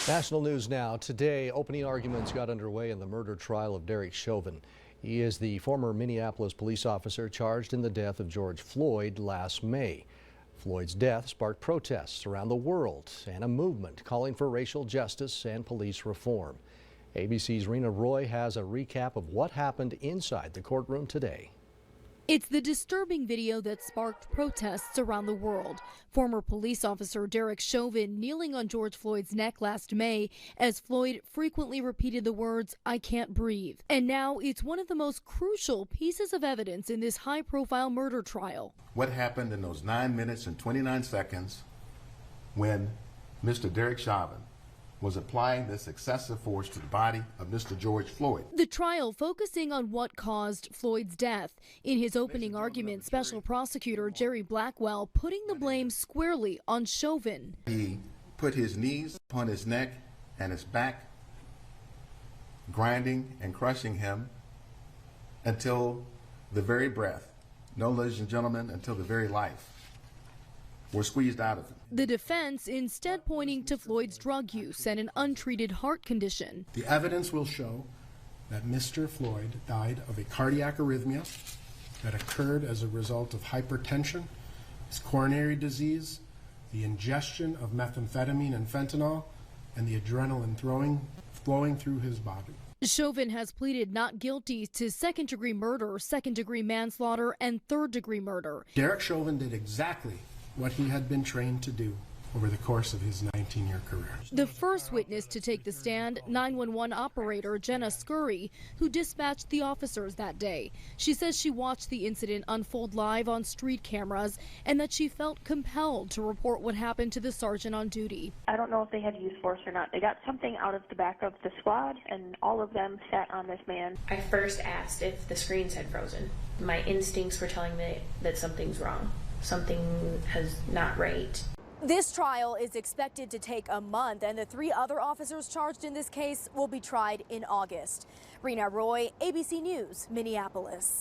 National news now. Today, opening arguments got underway in the murder trial of Derek Chauvin. He is the former Minneapolis police officer charged in the death of George Floyd last May. Floyd's death sparked protests around the world and a movement calling for racial justice and police reform. ABC's Rena Roy has a recap of what happened inside the courtroom today. It's the disturbing video that sparked protests around the world. Former police officer Derek Chauvin kneeling on George Floyd's neck last May as Floyd frequently repeated the words, "I can't breathe." And now it's one of the most crucial pieces of evidence in this high-profile murder trial. What happened in those 9 minutes and 29 seconds when Mr. Derek Chauvin was applying this excessive force to the body of Mr. George Floyd. The trial focusing on what caused Floyd's death. In his opening argument, Special Prosecutor Jerry Blackwell putting the blame squarely on Chauvin. He put his knees upon his neck and his back, grinding and crushing him until the very breath, no, ladies and gentlemen, until the very life were squeezed out of him. The defense instead pointing to Floyd's drug use and an untreated heart condition. The evidence will show that Mr. Floyd died of a cardiac arrhythmia that occurred as a result of hypertension, his coronary disease, the ingestion of methamphetamine and fentanyl, and the adrenaline flowing through his body. Chauvin has pleaded not guilty to second-degree murder, second-degree manslaughter, and third-degree murder. Derek Chauvin did exactly what he had been trained to do over the course of his 19-year career. The first witness to take the stand, 911 operator Jenna Scurry, who dispatched the officers that day. She says she watched the incident unfold live on street cameras and that she felt compelled to report what happened to the sergeant on duty. I don't know if they had used force or not. They got something out of the back of the squad, and all of them sat on this man. I first asked if the screens had frozen. My instincts were telling me that something's wrong. Something is not right. This trial is expected to take a month, and the 3 other officers charged in this case will be tried in August. Rena Roy, ABC News, Minneapolis.